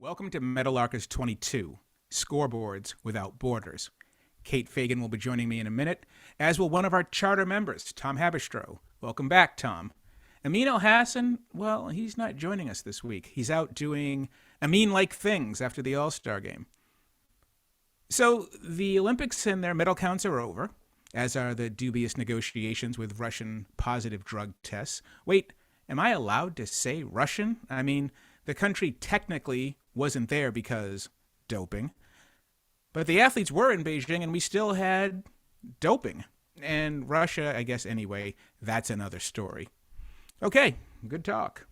Welcome to Meadowlarkers 22, Scoreboards Without Borders. Kate Fagan will be joining me in a minute, as will one of our charter members, Tom Haberstroh. Welcome back, Tom. Amin El-Hassan, well, he's not joining us this week. He's out doing Amin-like things after the All-Star game. So the Olympics and their medal counts are over, as are the dubious negotiations with Russian positive drug tests. Wait, am I allowed to say Russian? I mean, the country technically wasn't there because doping. But the athletes were in Beijing and we still had doping. And Russia, I guess anyway, that's another story. Okay, good talk.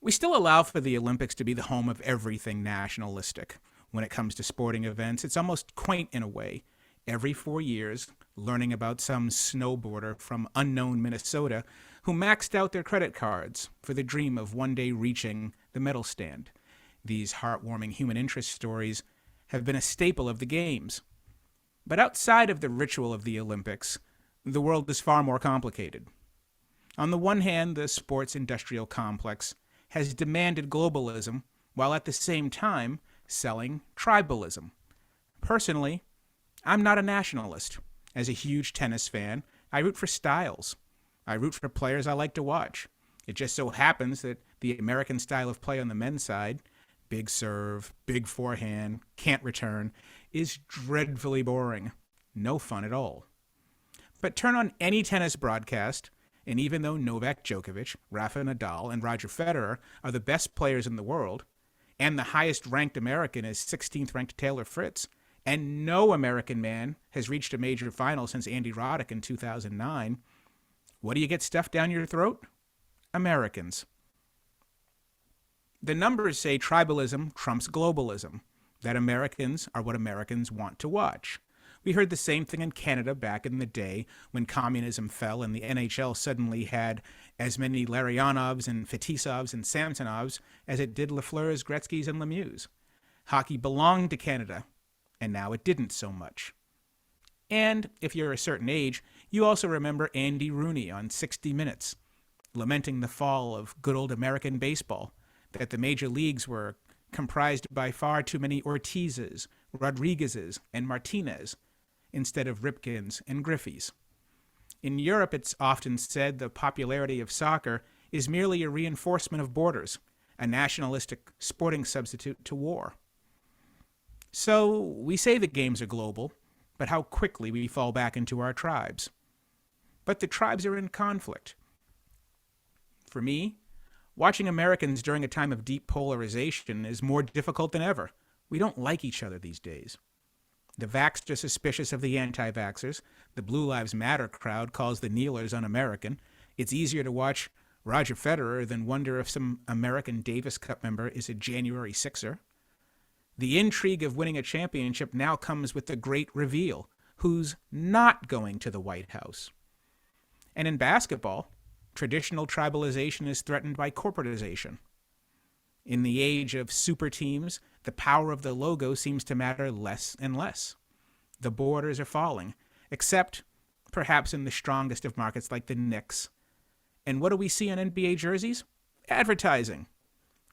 We still allow for the Olympics to be the home of everything nationalistic. When it comes to sporting events, it's almost quaint in a way. Every 4 years, learning about some snowboarder from unknown Minnesota who maxed out their credit cards for the dream of one day reaching the medal stand. These heartwarming human interest stories have been a staple of the Games. But outside of the ritual of the Olympics, the world is far more complicated. On the one hand, the sports industrial complex has demanded globalism while at the same time selling tribalism. Personally, I'm not a nationalist. As a huge tennis fan, I root for styles. I root for players I like to watch. It just so happens that the American style of play on the men's side, big serve, big forehand, can't return, is dreadfully boring. No fun at all. But turn on any tennis broadcast, and even though Novak Djokovic, Rafa Nadal, and Roger Federer are the best players in the world, and the highest-ranked American is 16th-ranked Taylor Fritz, and no American man has reached a major final since Andy Roddick in 2009, what do you get stuffed down your throat? Americans. The numbers say tribalism trumps globalism, that Americans are what Americans want to watch. We heard the same thing in Canada back in the day when communism fell and the NHL suddenly had as many Larionovs and Fetisovs and Samsonovs as it did Lafleurs, Gretzkys, and Lemieux. Hockey belonged to Canada, and now it didn't so much. And if you're a certain age, you also remember Andy Rooney on 60 Minutes, lamenting the fall of good old American baseball, that the major leagues were comprised by far too many Ortizes, Rodriguezes, and Martinez, instead of Ripkins and Griffeys. In Europe, it's often said the popularity of soccer is merely a reinforcement of borders, a nationalistic sporting substitute to war. So we say the games are global, but how quickly we fall back into our tribes. But the tribes are in conflict. For me, watching Americans during a time of deep polarization is more difficult than ever. We don't like each other these days. The vaxxed are suspicious of the anti-vaxxers. The Blue Lives Matter crowd calls the kneelers un-American. It's easier to watch Roger Federer than wonder if some American Davis Cup member is a January Sixer. The intrigue of winning a championship now comes with the great reveal. Who's not going to the White House? And in basketball, traditional tribalization is threatened by corporatization. In the age of super teams, the power of the logo seems to matter less and less. The borders are falling, except perhaps in the strongest of markets like the Knicks. And what do we see on NBA jerseys? Advertising.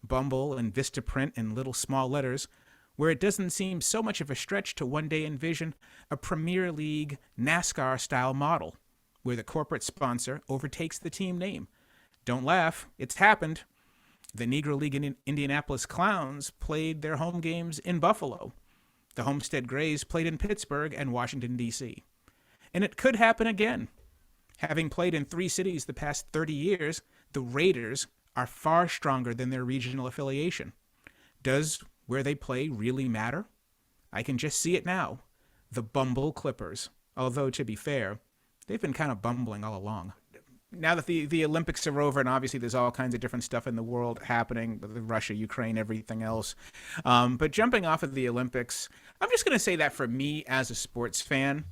Bumble and Vistaprint in little small letters, where it doesn't seem so much of a stretch to one day envision a Premier League NASCAR-style model, where the corporate sponsor overtakes the team name. Don't laugh, it's happened. The Negro League in Indianapolis Clowns played their home games in Buffalo. The Homestead Grays played in Pittsburgh and Washington, D.C. And it could happen again. Having played in 3 cities the past 30 years, the Raiders are far stronger than their regional affiliation. Does where they play really matter? I can just see it now. The Bumble Clippers. Although, to be fair, they've been kind of bumbling all along. Now that the Olympics are over, and obviously there's all kinds of different stuff in the world happening, with Russia, Ukraine, everything else. But jumping off of the Olympics, I'm just going to say that for me as a sports fan,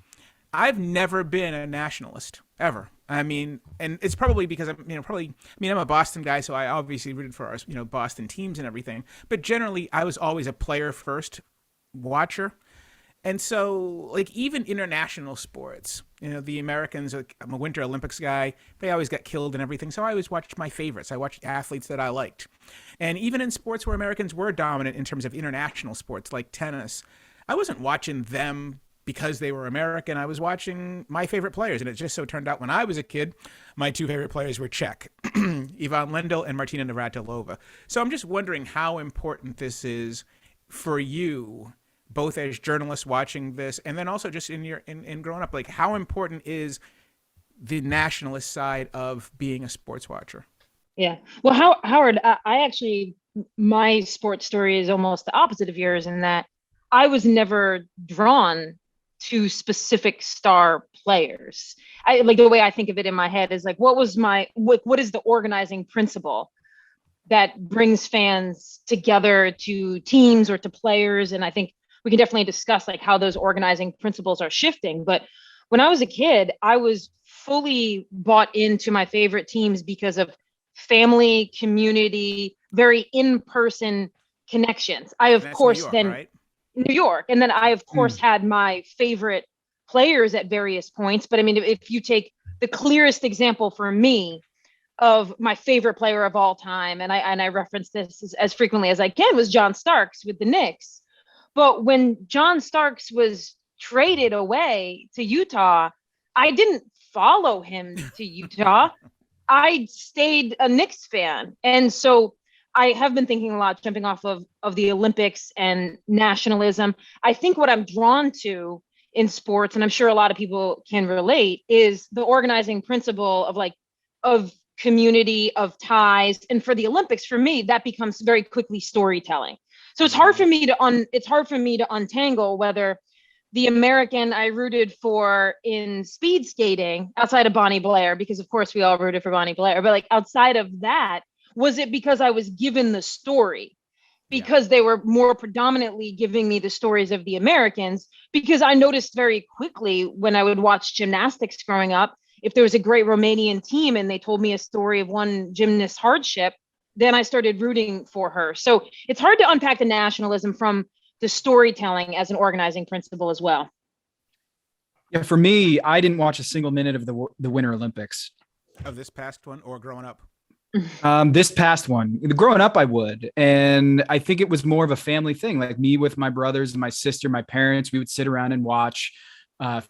I've never been a nationalist, ever. I mean, and it's probably because I'm a Boston guy, so I obviously rooted for our, Boston teams and everything. But generally, I was always a player first watcher. And so, like, even international sports, the Americans, like, I'm a Winter Olympics guy, they always got killed and everything. So I always watched my favorites. I watched athletes that I liked. And even in sports where Americans were dominant in terms of international sports, like tennis, I wasn't watching them because they were American. I was watching my favorite players. And it just so turned out when I was a kid, my two favorite players were Czech, Ivan Lendl and Martina Navratilova. So I'm just wondering how important this is for you, both as journalists watching this and then also just in growing up. Like, how important is the nationalist side of being a sports watcher? Yeah. Well, Howard, I actually, my sports story is almost the opposite of yours in that I was never drawn to specific star players. I like the way I think of it in my head is like, what is the organizing principle that brings fans together to teams or to players? And I think we can definitely discuss like how those organizing principles are shifting. But when I was a kid, I was fully bought into my favorite teams because of family, community, very in-person connections. I, of course, New York, then right? New York. And then I, of course, had my favorite players at various points. But I mean, if you take the clearest example for me of my favorite player of all time, and I reference this as frequently as I can, was John Starks with the Knicks. But when John Starks was traded away to Utah, I didn't follow him to Utah. I stayed a Knicks fan. And so I have been thinking a lot, jumping off of the Olympics and nationalism. I think what I'm drawn to in sports, and I'm sure a lot of people can relate, is the organizing principle of community, of ties. And for the Olympics, for me, that becomes very quickly storytelling. So it's hard for me to untangle whether the American I rooted for in speed skating, outside of Bonnie Blair, because of course we all rooted for Bonnie Blair, but like outside of that, was it because I was given the story? Because they were more predominantly giving me the stories of the Americans, because I noticed very quickly when I would watch gymnastics growing up, if there was a great Romanian team and they told me a story of one gymnast's hardship, then I started rooting for her. So it's hard to unpack the nationalism from the storytelling as an organizing principle as well. Yeah, for me, I didn't watch a single minute of the Winter Olympics. Of this past one or growing up? This past one. Growing up, I would. And I think it was more of a family thing. Like me with my brothers and my sister, my parents, we would sit around and watch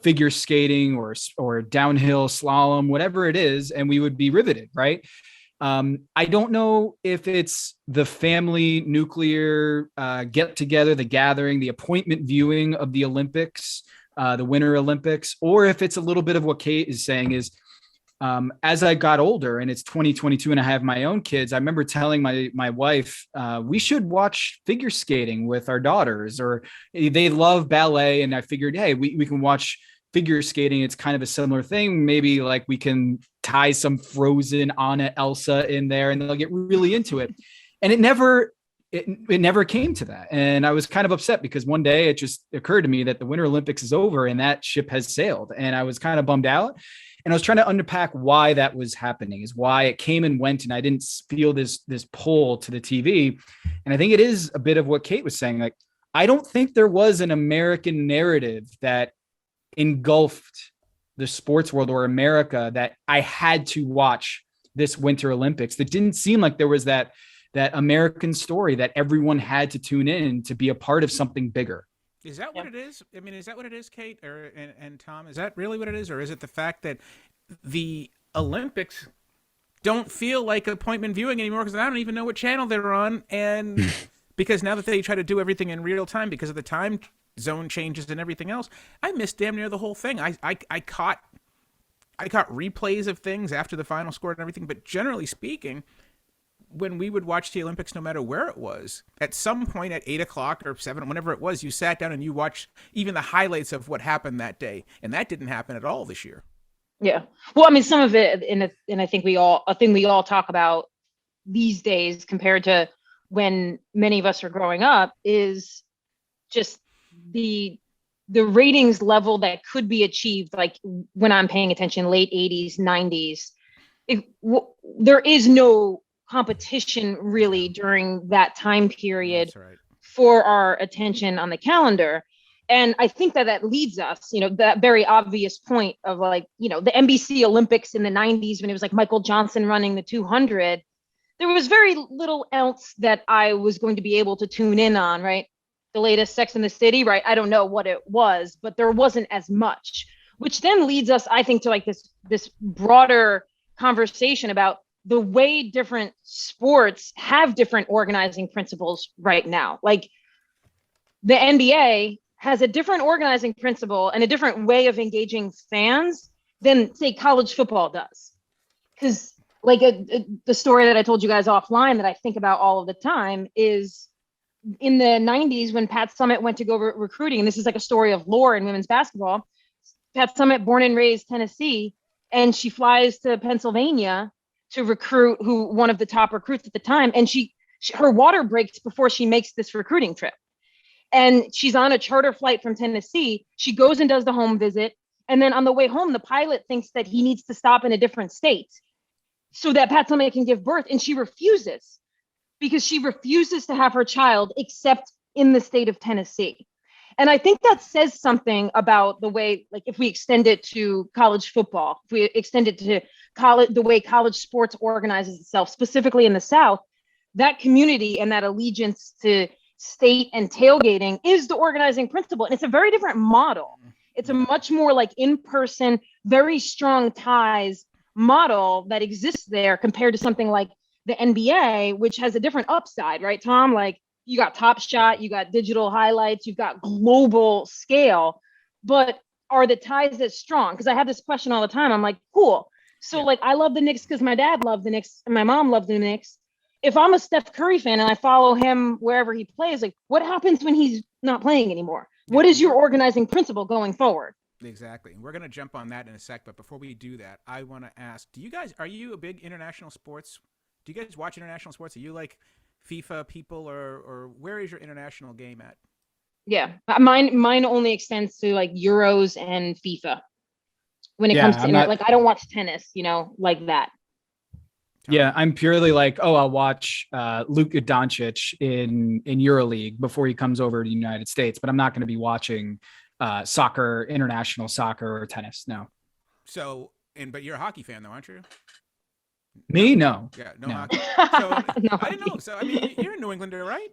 figure skating or downhill slalom, whatever it is, and we would be riveted, right? I don't know if it's the family nuclear get together, the gathering, the appointment viewing of the Olympics, the Winter Olympics, or if it's a little bit of what Kate is saying is, as I got older and it's 2022 and I have my own kids, I remember telling my wife, we should watch figure skating with our daughters, or they love ballet. And I figured, hey, we can watch figure skating. It's kind of a similar thing. Maybe like we can tie some Frozen Anna Elsa in there and they'll get really into it. And it never came to that. And I was kind of upset because one day it just occurred to me that the Winter Olympics is over and that ship has sailed. And I was kind of bummed out. And I was trying to unpack why that was happening, is why it came and went. And I didn't feel this pull to the TV. And I think it is a bit of what Kate was saying. Like, I don't think there was an American narrative that engulfed the sports world or America that I had to watch this Winter Olympics. That didn't seem like there was that American story that everyone had to tune in to be a part of something bigger. Is that what it is? I mean, is that what it is, Kate and Tom? Is that really what it is? Or is it the fact that the Olympics don't feel like appointment viewing anymore because I don't even know what channel they're on? And because now that they try to do everything in real time because of the time zone changes and everything else, I missed damn near the whole thing. I caught replays of things after the final score and everything, but generally speaking, when we would watch the Olympics, no matter where it was, at some point at 8 o'clock or 7, whenever it was, you sat down and you watched even the highlights of what happened that day. And that didn't happen at all this year. Yeah. Well, I mean, some of it, and I think a thing we all talk about these days compared to when many of us are growing up is just the ratings level that could be achieved. Like when I'm paying attention, late 80s, 90s, there is no competition really during that time period. That's right. For our attention on the calendar. And I think that that leads us, that very obvious point of like, the NBC Olympics in the 90s when it was like Michael Johnson running the 200, there was very little else that I was going to be able to tune in on, right? The latest Sex and the City, right? I don't know what it was, but there wasn't as much, which then leads us, I think, to like this broader conversation about the way different sports have different organizing principles right now. Like the NBA has a different organizing principle and a different way of engaging fans than, say, college football does. Because like the story that I told you guys offline that I think about all of the time is in the 90s when Pat Summitt went to go recruiting, and this is like a story of lore in women's basketball. Pat Summitt, born and raised Tennessee, and she flies to Pennsylvania to recruit one of the top recruits at the time. And her water breaks before she makes this recruiting trip. And she's on a charter flight from Tennessee. She goes and does the home visit. And then on the way home, the pilot thinks that he needs to stop in a different state so that Pat Summitt can give birth. And she refuses because she refuses to have her child except in the state of Tennessee. And I think that says something about the way, like if we extend it to college football, if we extend it to college, the way college sports organizes itself, specifically in the South, that community and that allegiance to state and tailgating is the organizing principle. And it's a very different model. It's a much more like in-person, very strong ties model that exists there compared to something like the NBA, which has a different upside, right, Tom? Like you got Top Shot, you got digital highlights, you've got global scale, but are the ties as strong? Because I have this question all the time. I'm like, cool. So like, I love the Knicks because my dad loved the Knicks and my mom loved the Knicks. If I'm a Steph Curry fan and I follow him wherever he plays, like what happens when he's not playing anymore? What is your organizing principle going forward? Exactly. We're going to jump on that in a sec. But before we do that, I want to ask, are you a big international sports? Do you guys watch international sports? Are you like FIFA people or where is your international game at? Yeah, mine only extends to like Euros and FIFA. When it comes to like, I don't watch tennis, like that. Yeah, I'm purely like, I'll watch Luka Doncic in EuroLeague before he comes over to the United States, but I'm not going to be watching soccer, international soccer or tennis. No. So, but you're a hockey fan though, aren't you? Me? No. Yeah, no. Hockey. So, No I didn't know. So, I mean, you're a New Englander, right?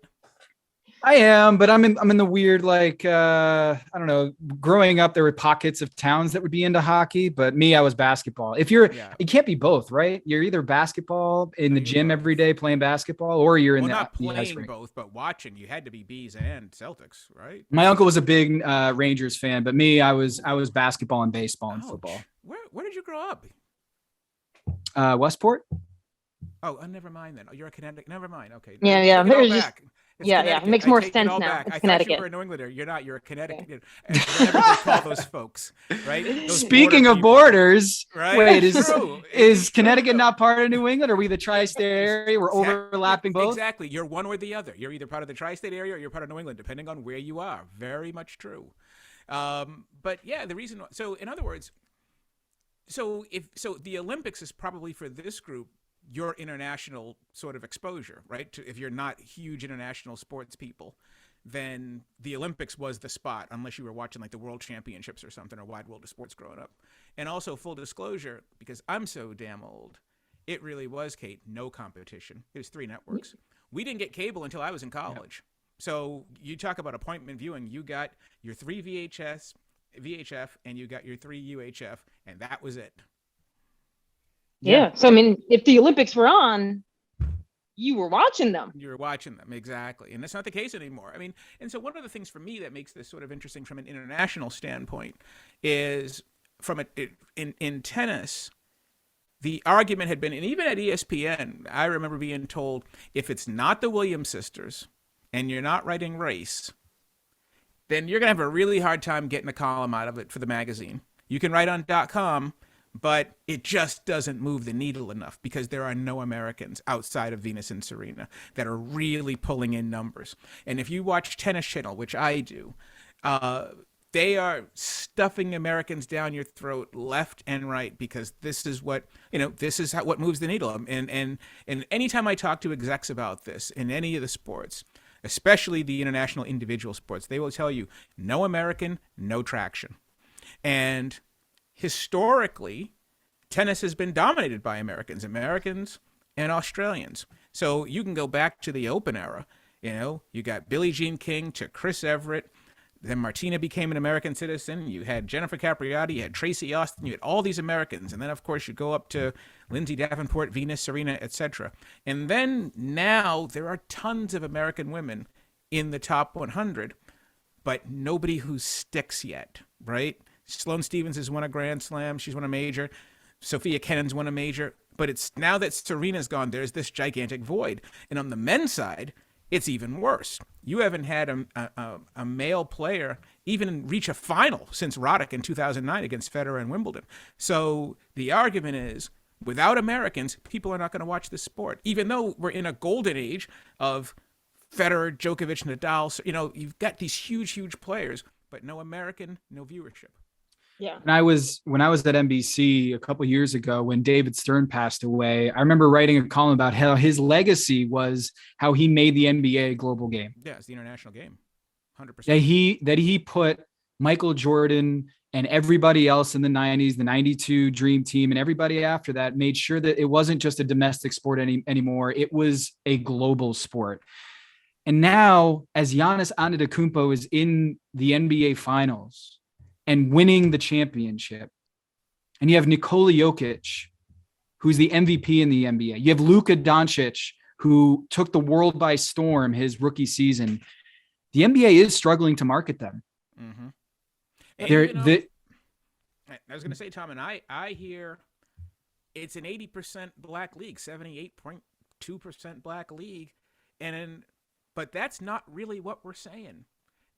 I am, but I'm in the weird, like, I don't know, growing up, there were pockets of towns that would be into hockey, but me, I was basketball. You can't be both, right? You're either basketball in the gym every day playing basketball, or you're in not the ice playing rink. both, but watching. You had to be Bees and Celtics, right? My uncle was a big Rangers fan, but me, I was basketball and baseball and football. Where did you grow up? Westport. Oh, never mind then. Oh, you're a Connecticut. Never mind. Okay. Yeah. There's just. It makes more sense now. I Connecticut. thought you were a New Englander. You're not. You're a Connecticut. Whatever they call those folks, right? Those Speaking of borders, right? Wait, is Connecticut not part of New England? Are we the tri-state area? We're overlapping both? Exactly. You're one or the other. You're either part of the tri-state area or you're part of New England, depending on where you are. Very much true. But yeah, the reason. So in other words, so the Olympics is probably for this group your international sort of exposure, right? If you're not huge international sports people, then the Olympics was the spot, unless you were watching like the World Championships or something, or Wide World of Sports growing up. And also, full disclosure, because I'm so damn old, it really was, Kate, no competition. It was 3 networks. We didn't get cable until I was in college. Yeah. So you talk about appointment viewing, you got your 3 VHF, and you got your 3 UHF, and that was it. Yeah. So, I mean, if the Olympics were on, you were watching them. You were watching them, exactly. And that's not the case anymore. I mean, and so one of the things for me that makes this sort of interesting from an international standpoint is in tennis, the argument had been, and even at ESPN, I remember being told, if it's not the Williams sisters and you're not writing race, then you're going to have a really hard time getting a column out of it for the magazine. You can write on .com, but it just doesn't move the needle enough because there are no Americans outside of Venus and Serena that are really pulling in numbers. And if you watch Tennis Channel, which I do, they are stuffing Americans down your throat left and right because this is what, what moves the needle. And anytime I talk to execs about this in any of the sports, especially the international individual sports. They will tell you no American, no traction. And historically, tennis has been dominated by Americans and Australians. So you can go back to the Open era. You know, you got Billie Jean King to Chris Everett. Then Martina became an American citizen. You had Jennifer Capriati, you had Tracy Austin, you had all these Americans. And then, of course, you go up to Lindsay Davenport, Venus, Serena, etc. And then now there are tons of American women in the top 100, but nobody who sticks yet, right? Sloane Stephens has won a Grand Slam. She's won a major. Sophia Kennan's won a major. But it's now that Serena's gone, there's this gigantic void. And on the men's side, it's even worse. You haven't had a male player even reach a final since Roddick in 2009 against Federer in Wimbledon. So the argument is, without Americans, people are not going to watch this sport. Even though we're in a golden age of Federer, Djokovic, Nadal, you know, you've got these huge, huge players, but no American, no viewership. Yeah. When I was at NBC a couple years ago, when David Stern passed away, I remember writing a column about how his legacy was how he made the NBA a global game. Yeah, it's the international game, 100%. That he put Michael Jordan and everybody else in the 90s, the 92 Dream Team, and everybody after that made sure that it wasn't just a domestic sport anymore. It was a global sport. And now, as Giannis Antetokounmpo is in the NBA Finals and winning the championship, and you have Nikola Jokic, who's the MVP in the NBA. You have Luka Doncic, who took the world by storm his rookie season. The NBA is struggling to market them. Mm-hmm. I was going to say, Tom, and I hear it's an 80% black league, 78.2% black league, but that's not really what we're saying.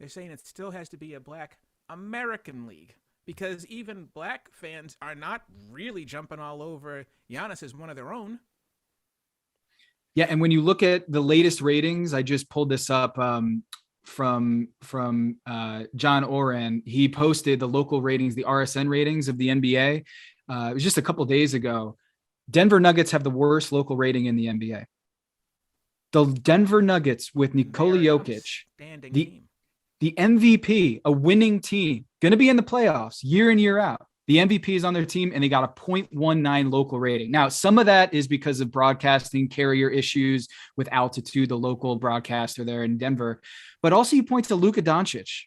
They're saying it still has to be a black American league, because even black fans are not really jumping all over Giannis as one of their own. Yeah, and when you look at the latest ratings, I just pulled this up from John Oren. He posted the local ratings, the RSN ratings of the NBA. It was just a couple of days ago. Denver Nuggets have the worst local rating in the NBA. The Denver Nuggets with Nikola Jokic, the MVP, a winning team, going to be in the playoffs year in, year out. The MVP is on their team, and they got a 0.19 local rating. Now, some of that is because of broadcasting carrier issues with altitude, the local broadcaster there in Denver. But also you point to Luka Doncic.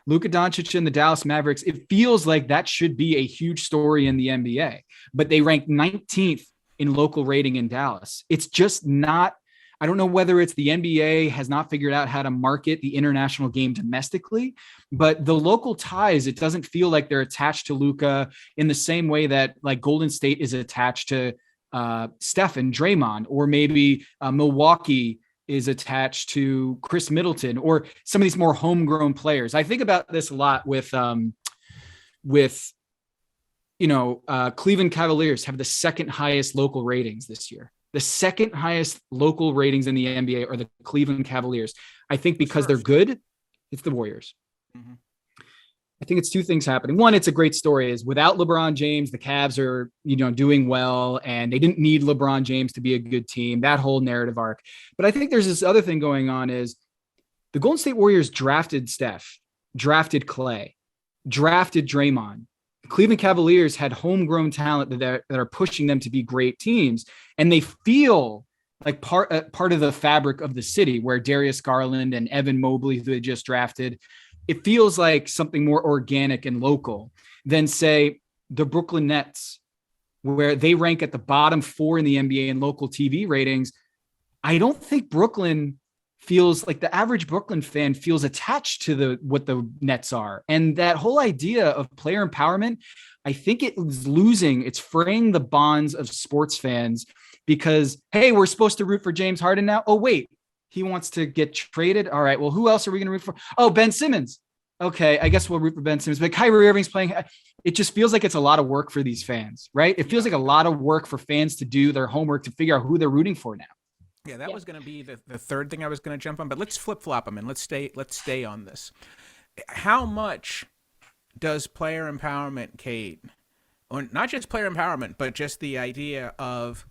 Luka Doncic and the Dallas Mavericks, it feels like that should be a huge story in the NBA. But they ranked 19th in local rating in Dallas. It's just not. I don't know whether it's the NBA has not figured out how to market the international game domestically, but the local ties, it doesn't feel like they're attached to Luka in the same way that like Golden State is attached to Steph and Draymond, or maybe Milwaukee is attached to Chris Middleton, or some of these more homegrown players. I think about this a lot with Cleveland Cavaliers have the second highest local ratings this year. The second highest local ratings in the NBA are the Cleveland Cavaliers. I think because they're good, it's the Warriors. Mm-hmm. I think it's two things happening. One, it's a great story, is without LeBron James, the Cavs are, doing well, and they didn't need LeBron James to be a good team, that whole narrative arc. But I think there's this other thing going on, is the Golden State Warriors drafted Steph, drafted Clay, drafted Draymond. Cleveland Cavaliers had homegrown talent that are pushing them to be great teams, and they feel like part of the fabric of the city, where Darius Garland and Evan Mobley, who they just drafted, it feels like something more organic and local than, say, the Brooklyn Nets, where they rank at the bottom 4 in the NBA in local TV ratings. I don't think Brooklyn feels like the average Brooklyn fan feels attached to what the Nets are. And that whole idea of player empowerment, I think it's fraying the bonds of sports fans, because, hey, we're supposed to root for James Harden now. Oh, wait, he wants to get traded. All right, well, who else are we going to root for? Oh, Ben Simmons. Okay, I guess we'll root for Ben Simmons, but Kyrie Irving's playing. It just feels like it's a lot of work for these fans, right? It feels like a lot of work for fans to do their homework to figure out who they're rooting for now. Yeah, that was going to be the third thing I was going to jump on, but let's flip-flop them, and let's stay on this. How much does player empowerment, Kate, or not just player empowerment, but just the idea of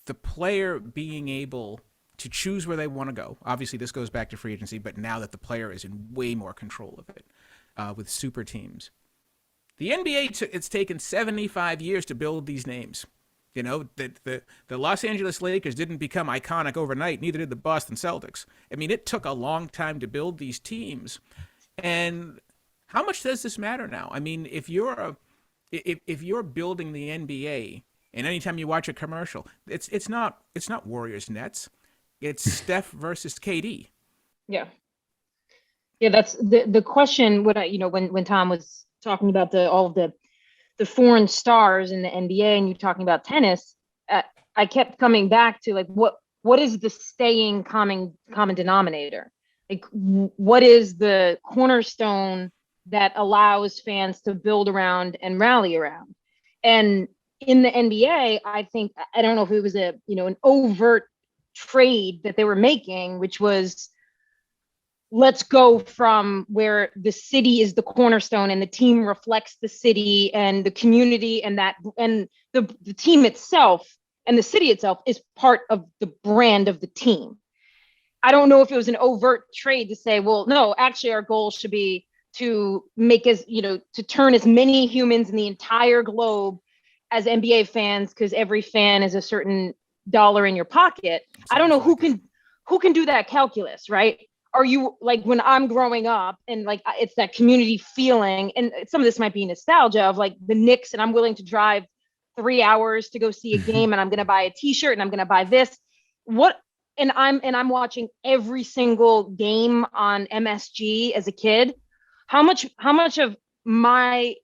the player being able to choose where they want to go. Obviously, this goes back to free agency, but now that the player is in way more control of it with super teams. The NBA, it's taken 75 years to build these names. You know, the Los Angeles Lakers didn't become iconic overnight, neither did the Boston Celtics. I mean, it took a long time to build these teams. And how much does this matter now? I mean, if you're building the NBA, and anytime you watch a commercial, it's not Warriors Nets, it's Steph versus KD. Yeah. Yeah, that's the question. When Tom was talking about all of the foreign stars in the NBA, and you're talking about tennis, I kept coming back to like what is the staying common denominator? Like, what is the cornerstone that allows fans to build around and rally around? And in the NBA, I think, I don't know if it was an overt trade that they were making, which was, let's go from where the city is the cornerstone and the team reflects the city and the community, and the team itself and the city itself is part of the brand of the team. I don't know if it was an overt trade to say, well, no, actually our goal should be to make to turn as many humans in the entire globe as NBA fans, because every fan is a certain dollar in your pocket. I don't know who can do that calculus, right? Are you like, when I'm growing up and like it's that community feeling, and some of this might be nostalgia of like the Knicks, and I'm willing to drive 3 hours to go see a game, and I'm going to buy a t-shirt, and I'm going to buy this. And I'm watching every single game on MSG as a kid. How much of my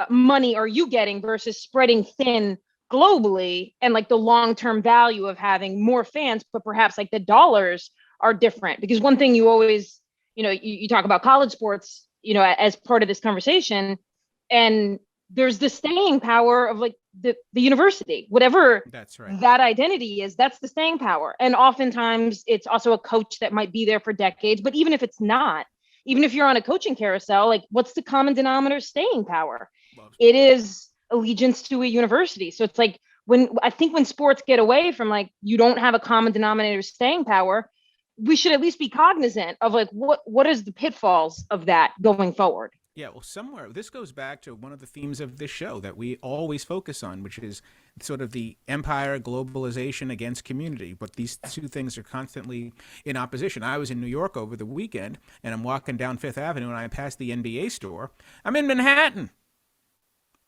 money are you getting versus spreading thin globally, and like the long-term value of having more fans, but perhaps like the dollars are different? Because one thing you always, you talk about college sports, as part of this conversation, and there's the staying power of like the university, whatever that's right, that identity is, that's the staying power. And oftentimes it's also a coach that might be there for decades, but even if it's not, even if you're on a coaching carousel, like what's the common denominator staying power? It is allegiance to a university. So it's like, when sports get away from like, you don't have a common denominator staying power, we should at least be cognizant of like, what is the pitfalls of that going forward? Yeah, well, somewhere this goes back to one of the themes of this show that we always focus on, which is sort of the empire, globalization against community. But these two things are constantly in opposition. I was in New York over the weekend, and I'm walking down Fifth Avenue, and I passed the NBA store. I'm in Manhattan.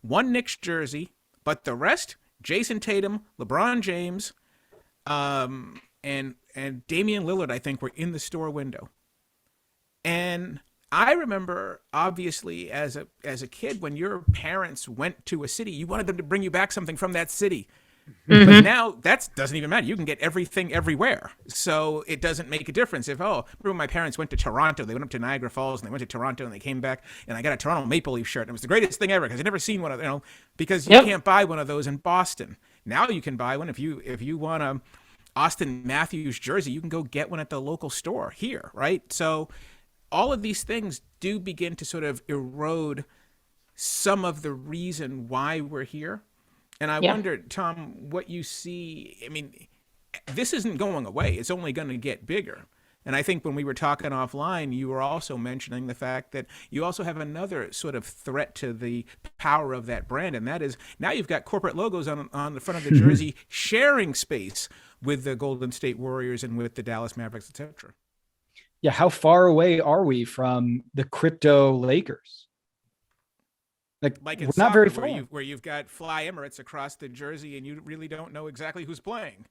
One Knicks jersey, but the rest, Jason Tatum, LeBron James, and Damian Lillard, I think, were in the store window. And I remember, obviously, as a kid, when your parents went to a city, you wanted them to bring you back something from that city. Mm-hmm. But now that doesn't even matter. You can get everything everywhere. So it doesn't make a difference. Remember when my parents went to Toronto, they went up to Niagara Falls, and they went to Toronto, and they came back, and I got a Toronto Maple Leaf shirt. And it was the greatest thing ever, because I'd never seen one of, because you can't buy one of those in Boston. Now you can buy one. If you want a Austin Matthews jersey, you can go get one at the local store here, right? So all of these things do begin to sort of erode some of the reason why we're here. And I wonder, Tom, what you see. I mean, this isn't going away. It's only going to get bigger. And I think when we were talking offline, you were also mentioning the fact that you also have another sort of threat to the power of that brand. And that is, now you've got corporate logos on the front of the jersey sharing space with the Golden State Warriors and with the Dallas Mavericks, etc. Yeah, how far away are we from the crypto Lakers? Like in we're not very far. Where you've got Fly Emirates across the jersey, and you really don't know exactly who's playing.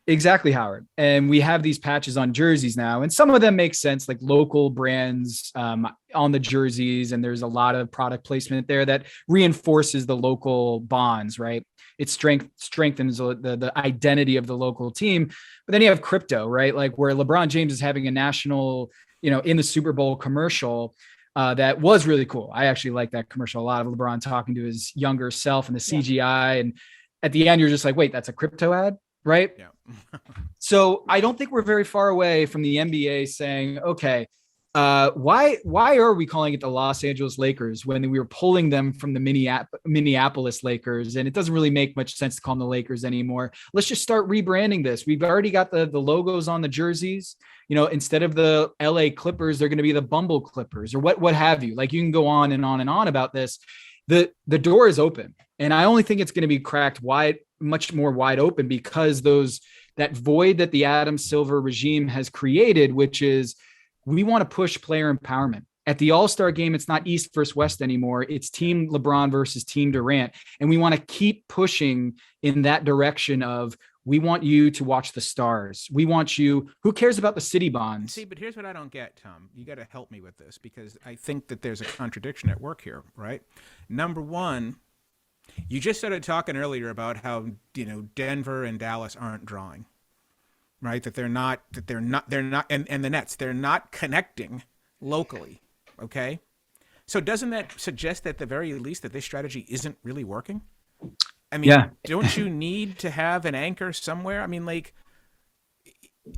Exactly, Howard. And we have these patches on jerseys now, and some of them make sense, like local brands on the jerseys, and there's a lot of product placement there that reinforces the local bonds, right? It strengthens the identity of the local team. But then you have crypto, right? Like where LeBron James is having a national, in the Super Bowl commercial that was really cool. I actually like that commercial a lot, of LeBron talking to his younger self and the CGI. And at the end, you're just like, wait, that's a crypto ad, right? Yeah. So I don't think we're very far away from the NBA saying, okay, why are we calling it the Los Angeles Lakers when we were pulling them from the Minneapolis Lakers? And it doesn't really make much sense to call them the Lakers anymore. Let's just start rebranding this. We've already got the logos on the jerseys. Instead of the LA Clippers, they're going to be the Bumble Clippers or what have you. Like, you can go on and on and on about this. The door is open, and I only think it's going to be cracked much more wide open because that void that the Adam Silver regime has created, which is, we want to push player empowerment. At the All-Star game, it's not East versus West anymore. It's Team LeBron versus Team Durant. And we want to keep pushing in that direction of, we want you to watch the stars. We want you, who cares about the city bonds? See, but here's what I don't get, Tom. You got to help me with this, because I think that there's a contradiction at work here, right? Number one, you just started talking earlier about how, Denver and Dallas aren't drawing. Right, that they're not, and the Nets, they're not connecting locally. Okay, so doesn't that suggest at the very least that this strategy isn't really working? I mean, yeah. Don't you need to have an anchor somewhere? I mean,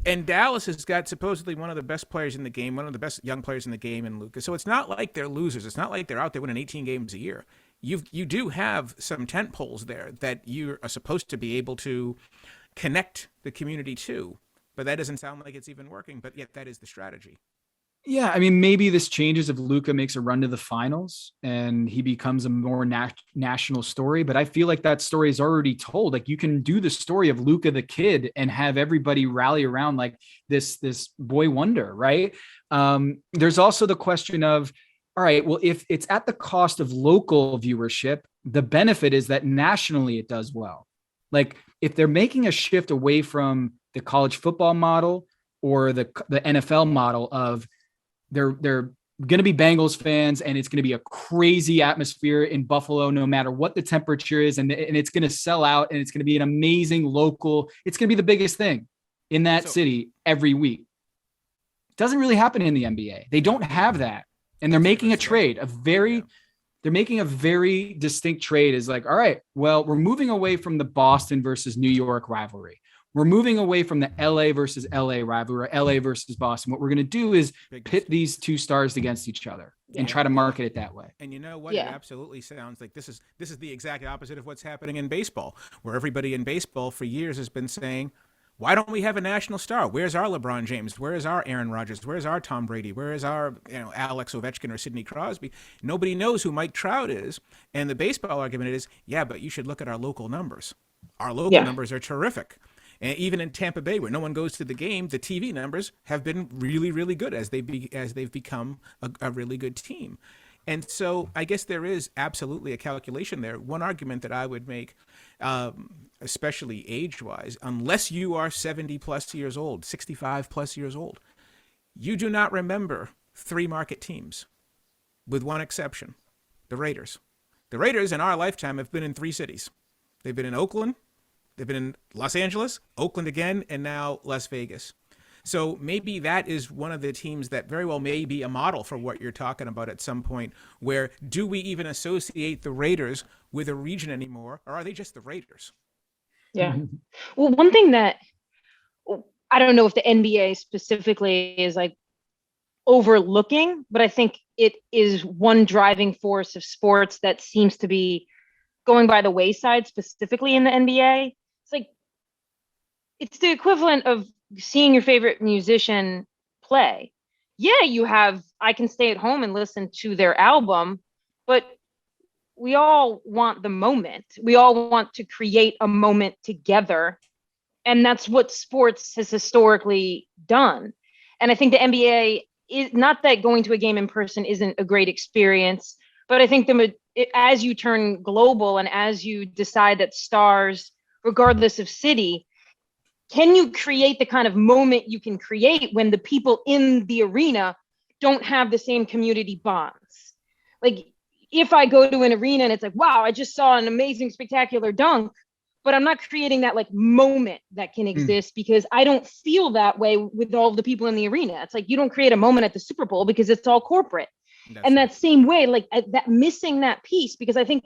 and Dallas has got supposedly one of the best players in the game, one of the best young players in the game in Luka. So it's not like they're losers. It's not like they're out there winning 18 games a year. You do have some tent poles there that you are supposed to be able to connect the community to, but that doesn't sound like it's even working, but yet that is the strategy. Yeah, I mean, maybe this changes if Luka makes a run to the finals and he becomes a more national story, but I feel like that story is already told. Like, you can do the story of Luka the kid and have everybody rally around like this boy wonder, right? There's also the question of, all right, well, if it's at the cost of local viewership, the benefit is that nationally it does well. Like, if they're making a shift away from the college football model or the NFL model of they're going to be Bengals fans and it's going to be a crazy atmosphere in Buffalo, no matter what the temperature is. And it's going to sell out and it's going to be an amazing local. It's going to be the biggest thing in that city every week. It doesn't really happen in the NBA. They don't have that. And they're making a trade, they're making a very distinct trade is like, all right, well, we're moving away from the Boston versus New York rivalry. We're moving away from the LA versus LA rivalry, or LA versus Boston. What we're going to do is pit these two stars against each other and try to market it that way. And you know what? Yeah. It absolutely sounds like this is the exact opposite of what's happening in baseball, where everybody in baseball for years has been saying, why don't we have a national star? Where's our LeBron James? Where is our Aaron Rodgers? Where is our Tom Brady? Where is our Alex Ovechkin or Sidney Crosby? Nobody knows who Mike Trout is. And the baseball argument is, yeah, but you should look at our local numbers. Our local numbers are terrific. And even in Tampa Bay, where no one goes to the game, the TV numbers have been really, really good as they've become a really good team. And so I guess there is absolutely a calculation there. One argument that I would make, especially age-wise, unless you are 70 plus years old, 65 plus years old, you do not remember three market teams, with one exception, the Raiders. The Raiders in our lifetime have been in three cities. They've been in Oakland, they've been in Los Angeles, Oakland again, and now Las Vegas. So maybe that is one of the teams that very well may be a model for what you're talking about at some point, where do we even associate the Raiders with a region anymore, or are they just the Raiders? Yeah. Well, one thing that I don't know if the NBA specifically is like overlooking, but I think it is one driving force of sports that seems to be going by the wayside, specifically in the NBA. It's like, it's the equivalent of seeing your favorite musician play. Yeah, I can stay at home and listen to their album, but we all want the moment. We all want to create a moment together. And that's what sports has historically done. And I think the NBA is not that going to a game in person isn't a great experience, but I think as you turn global and as you decide that stars, regardless of city, can you create the kind of moment you can create when the people in the arena don't have the same community bonds? Like, if I go to an arena and it's like, wow, I just saw an amazing, spectacular dunk, but I'm not creating that like moment that can exist because I don't feel that way with all of the people in the arena. It's like, you don't create a moment at the Super Bowl because it's all corporate. That same way, like that missing that piece, because I think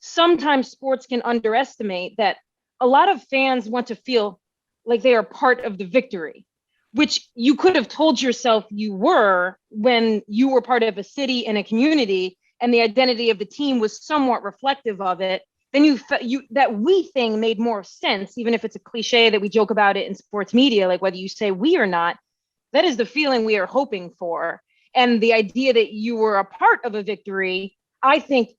sometimes sports can underestimate that a lot of fans want to feel like they are part of the victory, which you could have told yourself you were when you were part of a city and a community, and the identity of the team was somewhat reflective of it, then that we thing made more sense, even if it's a cliche that we joke about it in sports media, like whether you say we or not, that is the feeling we are hoping for. And the idea that you were a part of a victory, I think,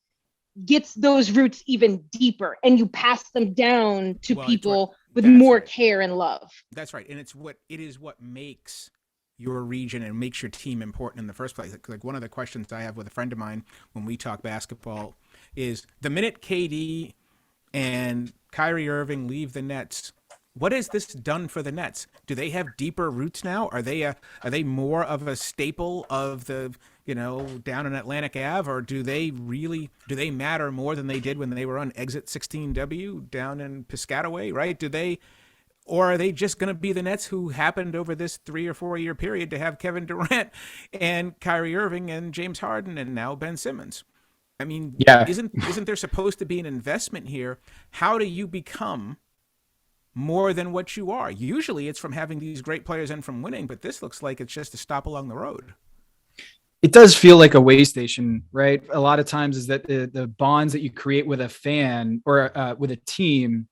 gets those roots even deeper, and you pass them down to people with more care and love. That's right. And it is what makes your region and makes your team important in the first place. Like one of the questions I have with a friend of mine when we talk basketball is, the minute KD and Kyrie Irving leave the Nets, what has this done for the Nets? Do they have deeper roots now? Are they more of a staple of the, down in Atlantic Ave, or do they matter more than they did when they were on Exit 16W down in Piscataway, right? Or are they just going to be the Nets who happened over this 3 or 4 year period to have Kevin Durant and Kyrie Irving and James Harden and now Ben Simmons? I mean, isn't there supposed to be an investment here? How do you become more than what you are? Usually it's from having these great players and from winning, but this looks like it's just a stop along the road. It does feel like a way station, right? A lot of times is that the bonds that you create with a fan or with a team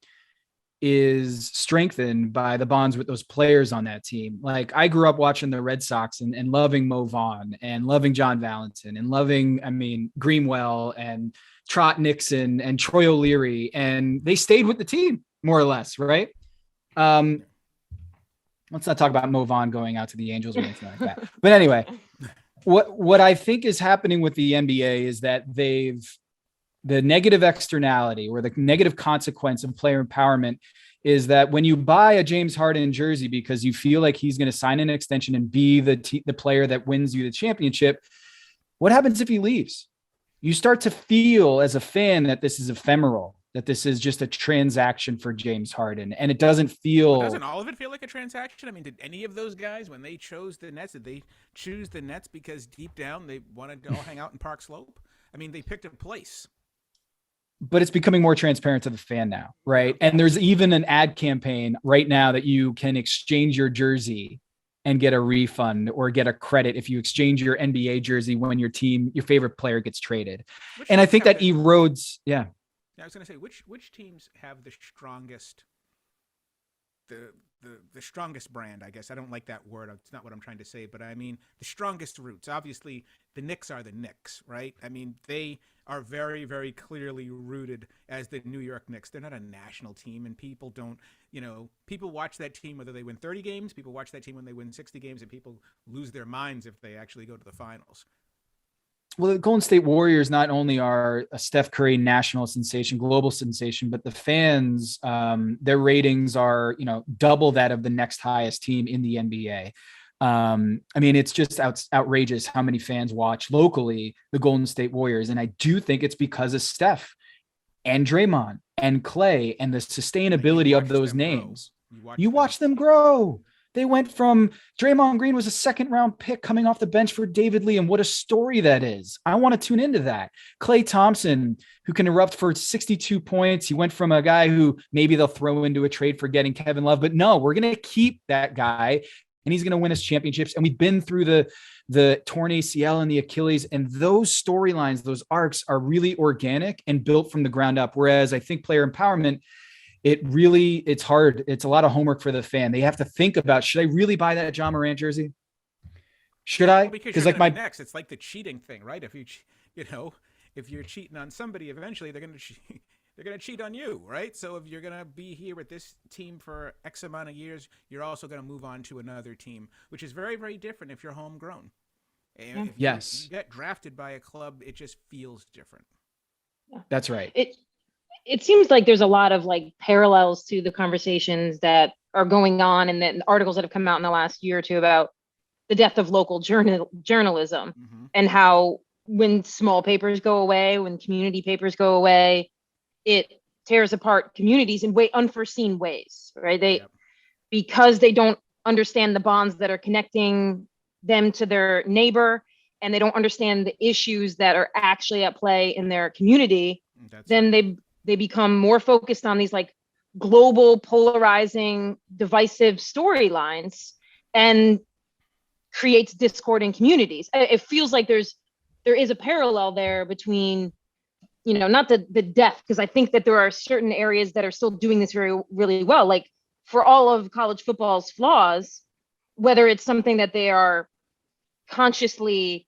is strengthened by the bonds with those players on that team. Like, I grew up watching the Red Sox and loving Mo Vaughn and loving John Valentin and loving, Greenwell and Trot Nixon and Troy O'Leary, and they stayed with the team more or less, right? Let's not talk about Mo Vaughn going out to the Angels or anything like that. But anyway, what I think is happening with the NBA is that the negative externality or the negative consequence of player empowerment is that when you buy a James Harden jersey because you feel like he's going to sign an extension and be the player that wins you the championship, what happens if he leaves? You start to feel as a fan that this is ephemeral, that this is just a transaction for James Harden. And it doesn't feel... Well, doesn't all of it feel like a transaction? I mean, did any of those guys, when they chose the Nets, did they choose the Nets because deep down they wanted to all hang out in Park Slope? I mean, they picked a place. But it's becoming more transparent to the fan now, right? And there's even an ad campaign right now that you can exchange your jersey and get a refund or get a credit if you exchange your NBA jersey when your favorite player gets traded. And I think that erodes, yeah. I was going to say, which teams have the strongest, the strongest brand, I guess. I don't like that word. It's not what I'm trying to say, but I mean the strongest roots. Obviously, the Knicks are the Knicks, right? I mean, they are very, very clearly rooted as the New York Knicks. They're not a national team, and people don't, people watch that team whether they win 30 games, people watch that team when they win 60 games, and people lose their minds if they actually go to the finals. Well, the Golden State Warriors not only are a Steph Curry national sensation, global sensation, but the fans, their ratings are, double that of the next highest team in the NBA. I mean, it's just outrageous how many fans watch locally the Golden State Warriors. And I do think it's because of Steph and Draymond and Clay and the sustainability of those names. You watch them grow. They went from Draymond Green was a 2nd round pick coming off the bench for David Lee. And what a story that is. I want to tune into that. Klay Thompson, who can erupt for 62 points. He went from a guy who maybe they'll throw into a trade for getting Kevin Love, but no, we're going to keep that guy and he's going to win us championships. And we've been through the torn ACL and the Achilles, and those storylines, those arcs are really organic and built from the ground up. Whereas I think player empowerment, it's hard. It's a lot of homework for the fan. They have to think about, should I really buy that John Morant jersey? Should I? Well, because like next, it's like the cheating thing, right? If if you're cheating on somebody, eventually they're going to cheat on you, right? So if you're going to be here with this team for X amount of years, you're also going to move on to another team, which is very, very different if you're homegrown. And if you get drafted by a club, it just feels different. Yeah. That's right. It seems like there's a lot of parallels to the conversations that are going on and the articles that have come out in the last year or two about the death of local journalism and how when small papers go away, when community papers go away, it tears apart communities in unforeseen ways, right? Because they don't understand the bonds that are connecting them to their neighbor, and they don't understand the issues that are actually at play in their community, then they become more focused on these global, polarizing, divisive storylines and creates discord in communities. It feels like there is a parallel there between, not the death, because I think that there are certain areas that are still doing this really well. Like, for all of college football's flaws, whether it's something that they are consciously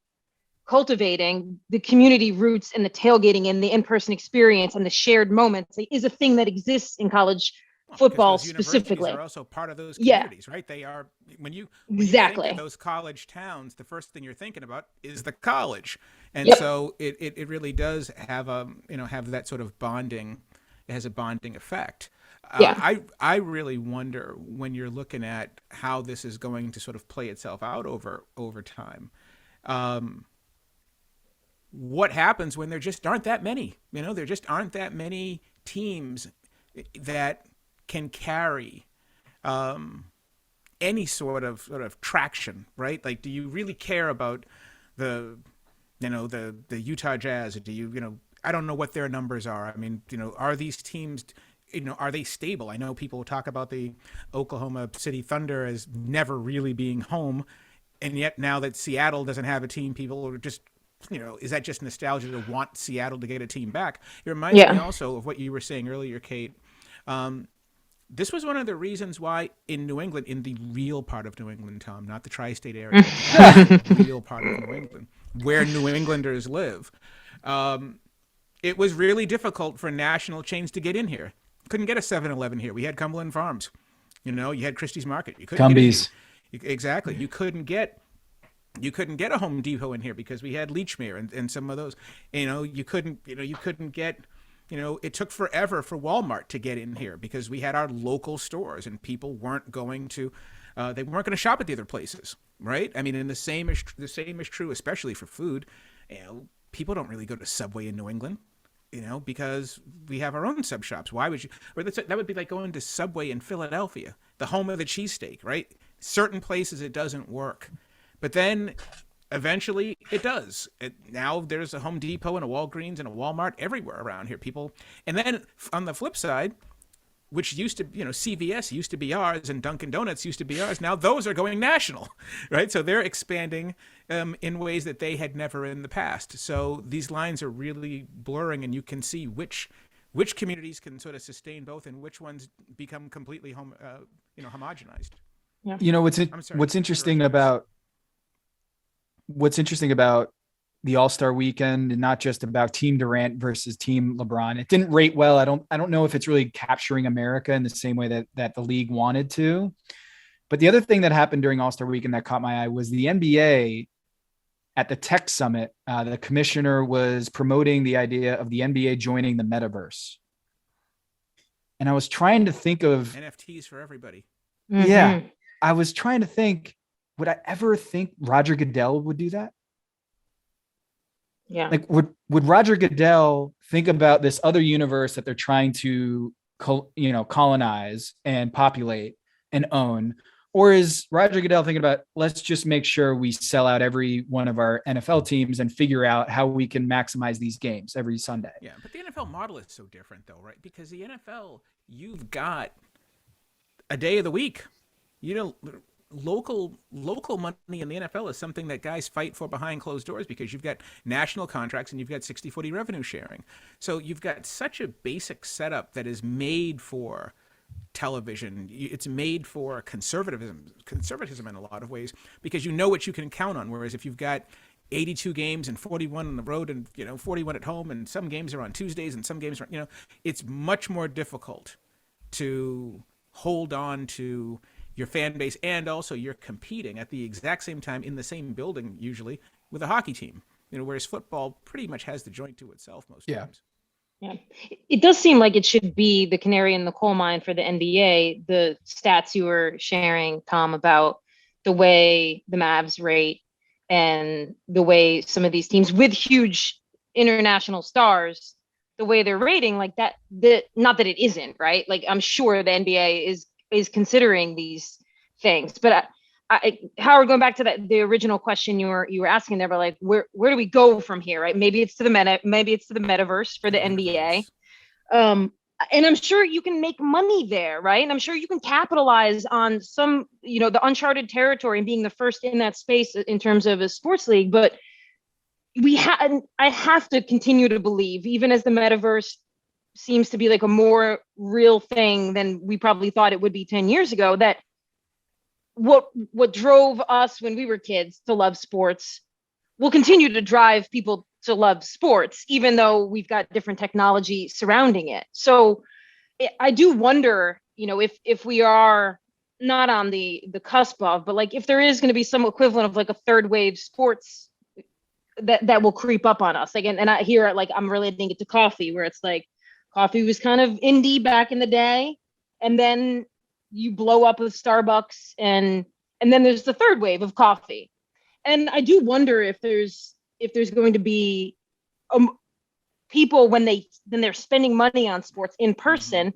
cultivating, the community roots and the tailgating and the in-person experience and the shared moments is a thing that exists in college football specifically. Are also part of those communities, right? They are, when you think of those college towns, the first thing you're thinking about is the college. And so it really does have have that sort of bonding. It has a bonding effect. I really wonder, when you're looking at how this is going to sort of play itself out over time, what happens when there just aren't that many? There just aren't that many teams that can carry any sort of traction, right? Like, do you really care about the Utah Jazz? Or do you, I don't know what their numbers are. I mean, are these teams, are they stable? I know people talk about the Oklahoma City Thunder as never really being home, and yet now that Seattle doesn't have a team, people are just, is that just nostalgia to want Seattle to get a team back? It reminds me also of what you were saying earlier, Kate. This was one of the reasons why in New England, in the real part of New England, Tom, not the tri-state area, the real part of New England, where New Englanders live, it was really difficult for national chains to get in here. Couldn't get a 7-Eleven here. We had Cumberland Farms. You had Christie's Market. You couldn't Cumbies. Exactly. You couldn't get a Home Depot in here because we had Lechmere and some of those. You couldn't get. It took forever for Walmart to get in here because we had our local stores and people weren't going to, they weren't going to shop at the other places, right? I mean, and the same is true, especially for food. People don't really go to Subway in New England, because we have our own sub shops. Why would you? Or that would be like going to Subway in Philadelphia, the home of the cheesesteak, right? Certain places it doesn't work, but then eventually it does. Now there's a Home Depot and a Walgreens and a Walmart everywhere around here, people. And then on the flip side, which used to, CVS used to be ours and Dunkin' Donuts used to be ours. Now those are going national, right? So they're expanding in ways that they had never in the past. So these lines are really blurring, and you can see which communities can sort of sustain both and which ones become completely homogenized. Yeah. What's interesting about the All-Star weekend, and not just about Team Durant versus Team LeBron. It didn't rate well. I don't know if it's really capturing America in the same way that the league wanted to. But the other thing that happened during All-Star weekend that caught my eye was the NBA at the Tech Summit. The commissioner was promoting the idea of the NBA joining the metaverse. And I was trying to think of NFTs for everybody. Yeah. I was trying to think, would I ever think Roger Goodell would do that? Yeah. Like, would Roger Goodell think about this other universe that they're trying to, colonize and populate and own? Or is Roger Goodell thinking about, let's just make sure we sell out every one of our NFL teams and figure out how we can maximize these games every Sunday? Yeah, but the NFL model is so different though, right? Because the NFL, you've got a day of the week. Local money in the NFL is something that guys fight for behind closed doors because you've got national contracts and you've got 60-40 revenue sharing. So you've got such a basic setup that is made for television. It's made for conservatism in a lot of ways, because you know what you can count on. Whereas if you've got 82 games and 41 on the road and 41 at home, and some games are on Tuesdays and some games are, it's much more difficult to hold on to your fan base, and also you're competing at the exact same time in the same building, usually with a hockey team, whereas football pretty much has the joint to itself most times. Yeah. It does seem like it should be the canary in the coal mine for the NBA. The stats you were sharing, Tom, about the way the Mavs rate and the way some of these teams with huge international stars, the way they're rating, like that, not that it isn't, right? Like, I'm sure the NBA is considering these things, but Howard, going back to the original question you were asking there, but like, where do we go from here, right? Maybe it's to the metaverse for the NBA. and I'm sure you can make money there, right? And I'm sure you can capitalize on some, the uncharted territory and being the first in that space in terms of a sports league. But I have to continue to believe, even as the metaverse seems to be like a more real thing than we probably thought it would be 10 years ago, that what drove us when we were kids to love sports will continue to drive people to love sports, even though we've got different technology surrounding it. So I do wonder, if we are not on the cusp of, but like if there is going to be some equivalent of like a third wave sports that will creep up on us again. And I hear it, like I'm relating it to coffee, where it's like coffee was kind of indie back in the day, and then you blow up with Starbucks, and then there's the third wave of coffee. And I do wonder if there's going to be people when they're spending money on sports in person.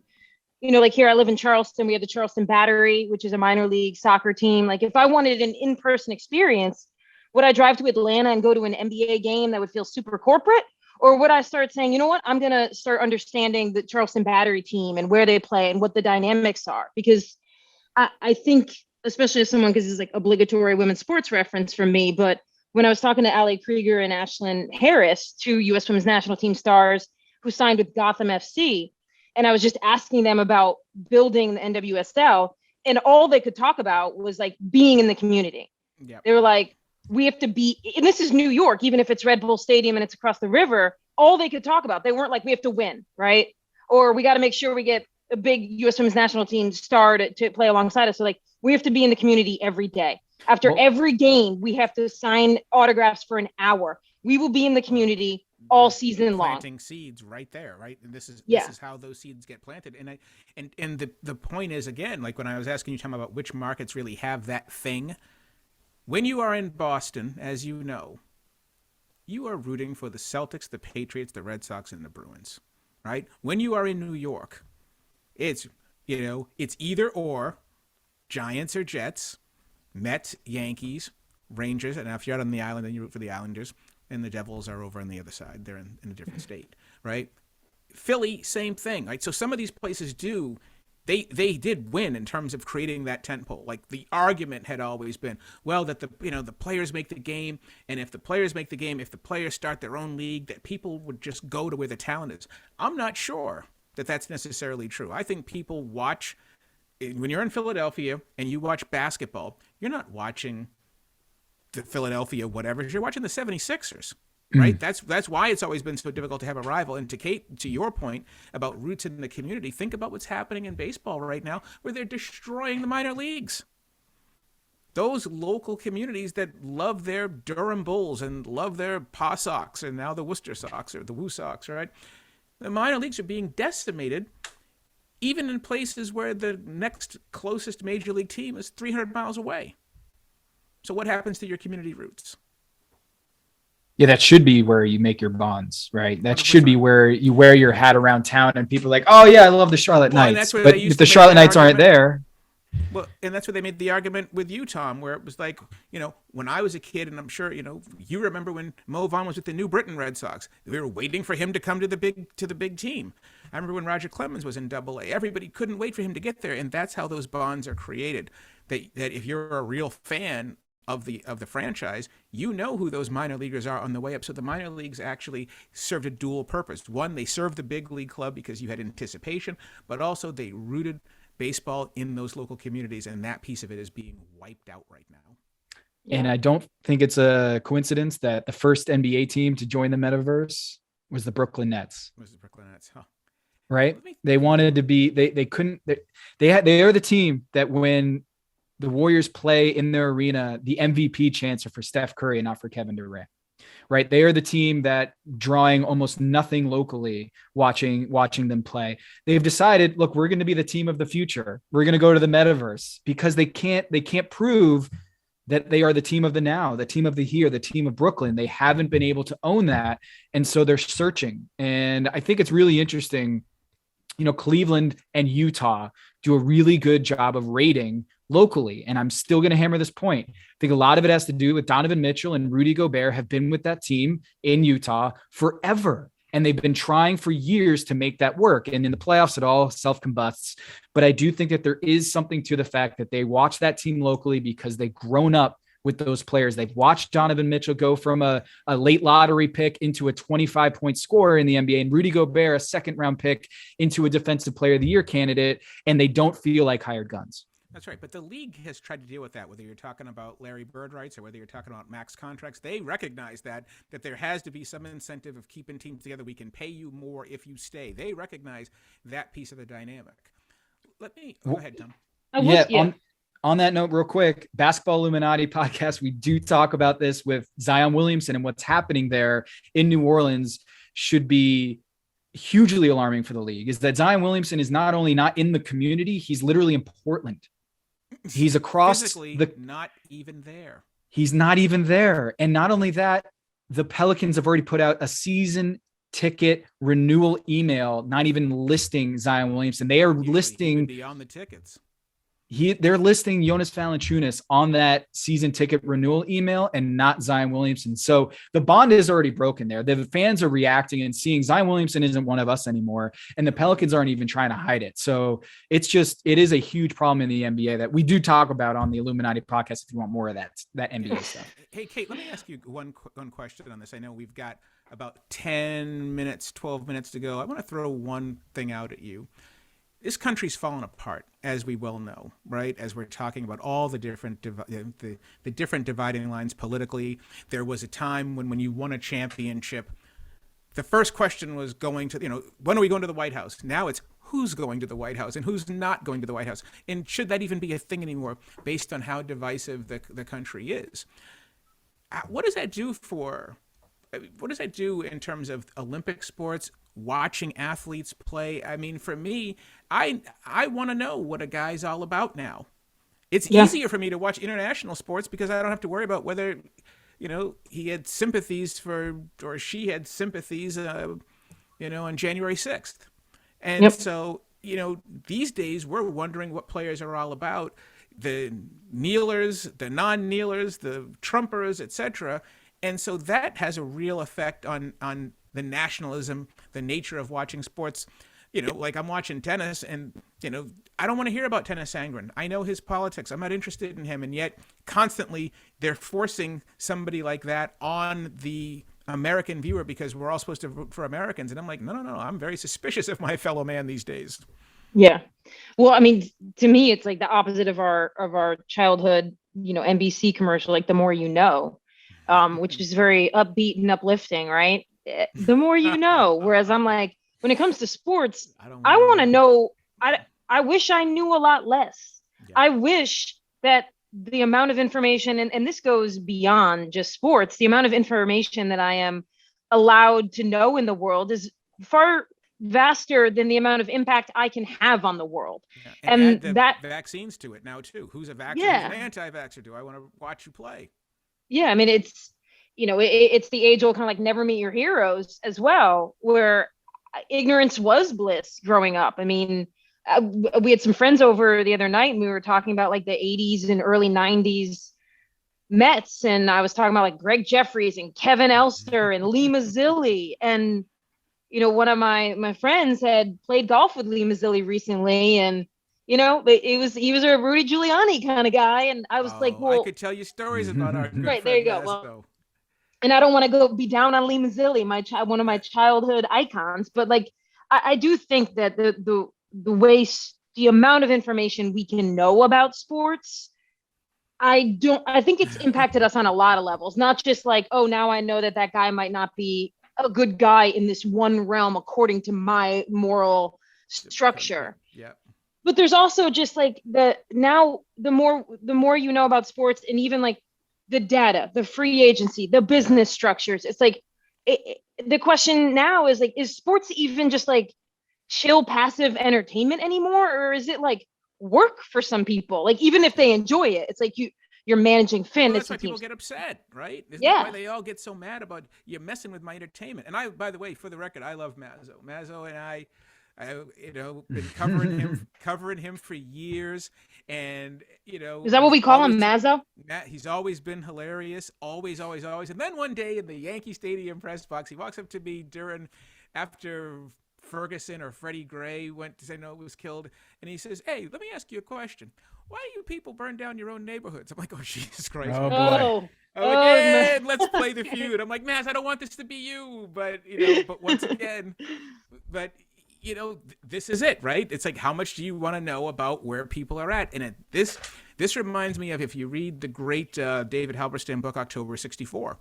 Like here I live in Charleston, we have the Charleston Battery, which is a minor league soccer team. Like if I wanted an in-person experience, would I drive to Atlanta and go to an NBA game that would feel super corporate? Or would I start saying, you know what, I'm going to start understanding the Charleston Battery team and where they play and what the dynamics are? Because I think, especially as someone, because it's like obligatory women's sports reference for me, but when I was talking to Allie Krieger and Ashlyn Harris, two U.S. women's national team stars who signed with Gotham FC, and I was just asking them about building the NWSL, and all they could talk about was like being in the community. Yep. They were like, we have to be, and this is New York, even if it's Red Bull Stadium and it's across the river, all they could talk about, they weren't like, we have to win, right? Or we got to make sure we get a big U.S. women's national team star to play alongside us. So like, we have to be in the community every day. After every game, we have to sign autographs for an hour. We will be in the community all season long. Planting seeds right there, right? And this is how those seeds get planted. And the point is, again, like when I was asking you, Tom, about which markets really have that thing, when you are in Boston, as you know, you are rooting for the Celtics, the Patriots, the Red Sox, and the Bruins, right? When you are in New York, it's either or, Giants or Jets, Mets, Yankees, Rangers, and if you're out on the island, then you root for the Islanders, and the Devils are over on the other side. They're in a different state, right? Philly, same thing, right? So some of these places they did win in terms of creating that tentpole. Like the argument had always been, well, that the players make the game, and if the players make the game, if the players start their own league, that people would just go to where the talent is. I'm not sure that that's necessarily true. I think people watch, when you're in Philadelphia and you watch basketball, you're not watching the Philadelphia whatever, you're watching the 76ers. Right. That's why it's always been so difficult to have a rival. And to your point about roots in the community, think about what's happening in baseball right now, where they're destroying the minor leagues. Those local communities that love their Durham Bulls and love their Paw Sox and now the Worcester Sox or the Woo Sox, right? The minor leagues are being decimated, even in places where the next closest major league team is 300 miles away. So what happens to your community roots? Yeah, that should be where you make your bonds, right? That 100%. Should be where you wear your hat around town and people are like, oh yeah, I love the Charlotte Knights. But if the Charlotte Knights aren't there. Well, and that's where they made the argument with you, Tom, where it was like, when I was a kid, and I'm sure, you remember when Mo Vaughn was with the New Britain Red Sox. We were waiting for him to come to the big team. I remember when Roger Clemens was in Double-A. Everybody couldn't wait for him to get there, and that's how those bonds are created. That if you're a real fan of the franchise, who those minor leaguers are on the way up. So the minor leagues actually served a dual purpose. One, they served the big league club because you had anticipation, but also they rooted baseball in those local communities, and that piece of it is being wiped out right now. And I don't think it's a coincidence that the first NBA team to join the metaverse was the Brooklyn Nets. Huh? Right? They wanted to be. They couldn't. They are the team that when the Warriors play in their arena, the MVP chants are for Steph Curry and not for Kevin Durant, right? They are the team that drawing almost nothing locally, watching them play. They've decided, look, we're going to be the team of the future. We're going to go to the metaverse because they can't prove that they are the team of the now, the team of the here, the team of Brooklyn. They haven't been able to own that. And so they're searching. And I think it's really interesting. Cleveland and Utah do a really good job of rating locally. And I'm still going to hammer this point. I think a lot of it has to do with Donovan Mitchell and Rudy Gobert have been with that team in Utah forever. And they've been trying for years to make that work. And in the playoffs, it all self-combusts. But I do think that there is something to the fact that they watch that team locally because they've grown up with those players. They've watched Donovan Mitchell go from a late lottery pick into a 25-point scorer in the NBA, and Rudy Gobert, a second-round pick, into a Defensive Player of the Year candidate, and they don't feel like hired guns. That's right. But the league has tried to deal with that, whether you're talking about Larry Bird rights or whether you're talking about max contracts. They recognize that there has to be some incentive of keeping teams together. We can pay you more if you stay. They recognize that piece of the dynamic. Go ahead, Tom. On that note, real quick, Basketball Illuminati podcast, we do talk about this with Zion Williamson, and what's happening there in New Orleans should be hugely alarming for the league. Is that Zion Williamson is not only not in the community, he's literally in Portland. He's across physically not even there. He's not even there. And not only that, the Pelicans have already put out a season ticket renewal email, not even listing Zion Williamson. They are listing beyond the tickets. They're listing Jonas Valanciunas on that season ticket renewal email and not Zion Williamson. So the bond is already broken there. The fans are reacting and seeing Zion Williamson isn't one of us anymore. And the Pelicans aren't even trying to hide it. So it is a huge problem in the NBA that we do talk about on the Illuminati podcast. If you want more of that NBA stuff. Hey, Kate, let me ask you one question on this. I know we've got about 10 minutes, 12 minutes to go. I want to throw one thing out at you. This country's fallen apart, as we well know, right? As we're talking about all the different the different dividing lines politically. There was a time when you won a championship, the first question was going to, when are we going to the White House? Now it's who's going to the White House and who's not going to the White House. And should that even be a thing anymore based on how divisive the country is? What does that do in terms of Olympic sports, watching athletes play? I mean, for me, I want to know what a guy's all about now. It's easier for me to watch international sports because I don't have to worry about whether, he had sympathies for, or she had sympathies, on January 6th. And so, these days we're wondering what players are all about. The kneelers, the non-kneelers, the Trumpers, etc. And so that has a real effect on the nationalism, the nature of watching sports. Like I'm watching tennis and, I don't want to hear about Tennis Sangren. I know his politics. I'm not interested in him. And yet constantly they're forcing somebody like that on the American viewer because we're all supposed to vote for Americans. And I'm like, no. I'm very suspicious of my fellow man these days. Yeah. Well, I mean, to me, it's like the opposite of our childhood, NBC commercial, like the more you know, which is very upbeat and uplifting, right? The more you know. Whereas I'm like, when it comes to sports, I want to know. I wish I knew a lot less. Yeah. I wish that the amount of information, and this goes beyond just sports, the amount of information that I am allowed to know in the world is far vaster than the amount of impact I can have on the world. Yeah. And that vaccines to it now too. Who's a vaccine? Yeah. Who's an anti-vaxxer? Do I want to watch you play? Yeah. I mean, it's the age old kind of like never meet your heroes as well, where ignorance was bliss growing up. I mean, we had some friends over the other night and we were talking about like the 80s and early 90s Mets. And I was talking about like Greg Jeffries and Kevin Elster and Lee Mazzilli. And, one of my friends had played golf with Lee Mazzilli recently. And, he was a Rudy Giuliani kind of guy. And I was like, well, I could tell you stories about our good right, friend there you go. Well, and I don't want to be down on Lee Mazzilli, one of my childhood icons. But like, I do think that the amount of information we can know about sports, I think it's impacted us on a lot of levels, not just like, oh, now I know that guy might not be a good guy in this one realm according to my moral structure. Yeah. But there's also just like the more you know about sports, and even like the data, the free agency, the business structures, it's like the question now is like, is sports even just like chill passive entertainment anymore, or is it like work for some people? Like even if they enjoy it, it's like you're managing fantasy that's why teams. People get upset, right? Isn't that why they all get so mad about you messing with my entertainment? And I, by the way, for the record, I love Mazzo. Mazzo and I been covering him for years, and is that what we call him, Mazzo? He's always been hilarious, always. And then one day in the Yankee Stadium press box, he walks up to me during after Ferguson or Freddie Gray went to say no, was killed, and he says, "Hey, let me ask you a question. Why do you people burn down your own neighborhoods?" I'm like, "Oh, Jesus Christ!" Oh boy. Oh, I'm like, oh, "And no. let's play the feud." I'm like, "Maz, I don't want this to be you, but you know, but once again, but." You know, this is it, right? It's like, how much do you want to know about where people are at? And this reminds me of, if you read the great David Halberstam book, October '64,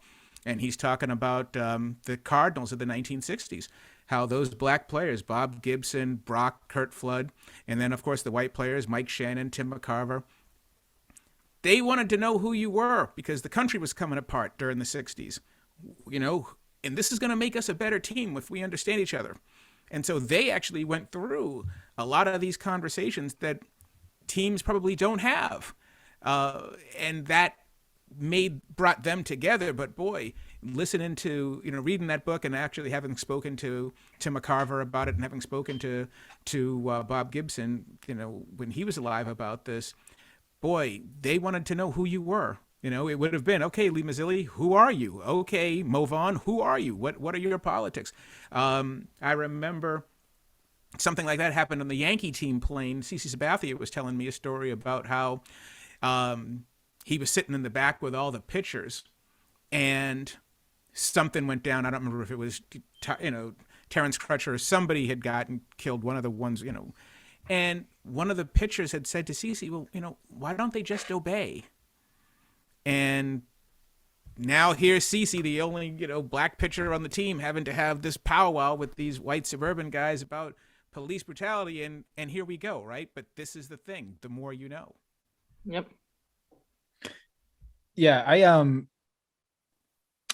and he's talking about the Cardinals of the 1960s, how those black players, Bob Gibson, Brock, Kurt Flood, and then, of course, the white players, Mike Shannon, Tim McCarver, they wanted to know who you were because the country was coming apart during the 60s, you know, and this is going to make us a better team if we understand each other. And so they actually went through a lot of these conversations that teams probably don't have. And that brought them together. But boy, listening to, you know, reading that book and actually having spoken to Tim McCarver about it and having spoken to Bob Gibson, you know, when he was alive about this, boy, they wanted to know who you were. You know, it would have been, okay, Lee Mazzilli, who are you? Okay, Mo Vaughn, who are you? What are your politics? I remember something like that happened on the Yankee team playing. CC Sabathia was telling me a story about how he was sitting in the back with all the pitchers, and something went down. I don't remember if it was, you know, Terrence Crutcher or somebody had gotten killed, one of the ones, you know. And one of the pitchers had said to CC, well, you know, why don't they just obey? And now here's Cece, the only, you know, black pitcher on the team, having to have this powwow with these white suburban guys about police brutality, and here we go, right? But this is the thing: the more you know. Yep. Yeah,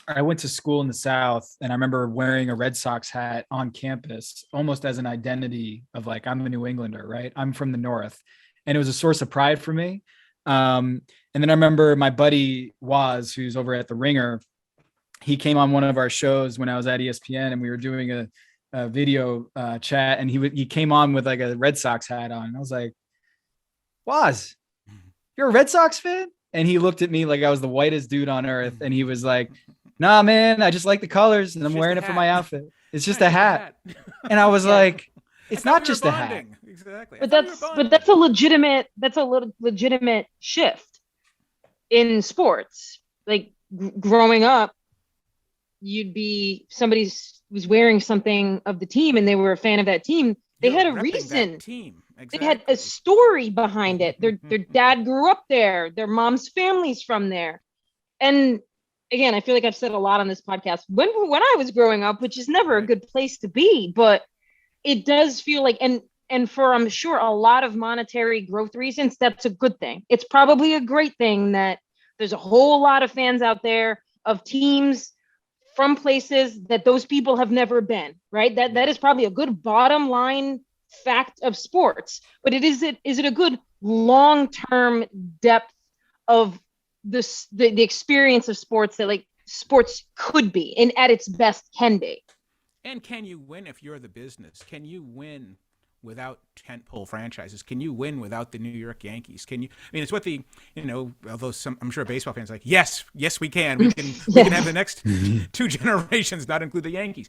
I went to school in the South, and I remember wearing a Red Sox hat on campus, almost as an identity of like, I'm a New Englander, right? I'm from the North, and it was a source of pride for me. And then I remember my buddy Waz, who's over at the Ringer, he came on one of our shows when I was at ESPN, and we were doing a video chat, and he came on with like a Red Sox hat on. And I was like, Waz, you're a Red Sox fan? And he looked at me like I was the whitest dude on earth. And he was like, nah, man, I just like the colors and I'm wearing it for my outfit. It's just a hat. And I was like, it's not just a hat. Exactly. But that's a legitimate shift in sports. Like growing up, you'd be somebody was wearing something of the team and they were a fan of that team. They had a reason. Team. Exactly. They had a story behind it. Their dad grew up there. Their mom's family's from there. And again, I feel like I've said a lot on this podcast when I was growing up, which is never a good place to be, but it does feel like, and for, I'm sure, a lot of monetary growth reasons, that's a good thing. It's probably a great thing that there's a whole lot of fans out there of teams from places that those people have never been, right? That is probably a good bottom line fact of sports, but is it a good long-term depth of this, the experience of sports that like sports could be and at its best can be? And can you win if you're the business? Can you win without tentpole franchises? Can you win without the New York Yankees? Can you? I mean, it's what the, you know, although I'm sure baseball fans are like, yes, we can. We can have the next two generations not include the Yankees.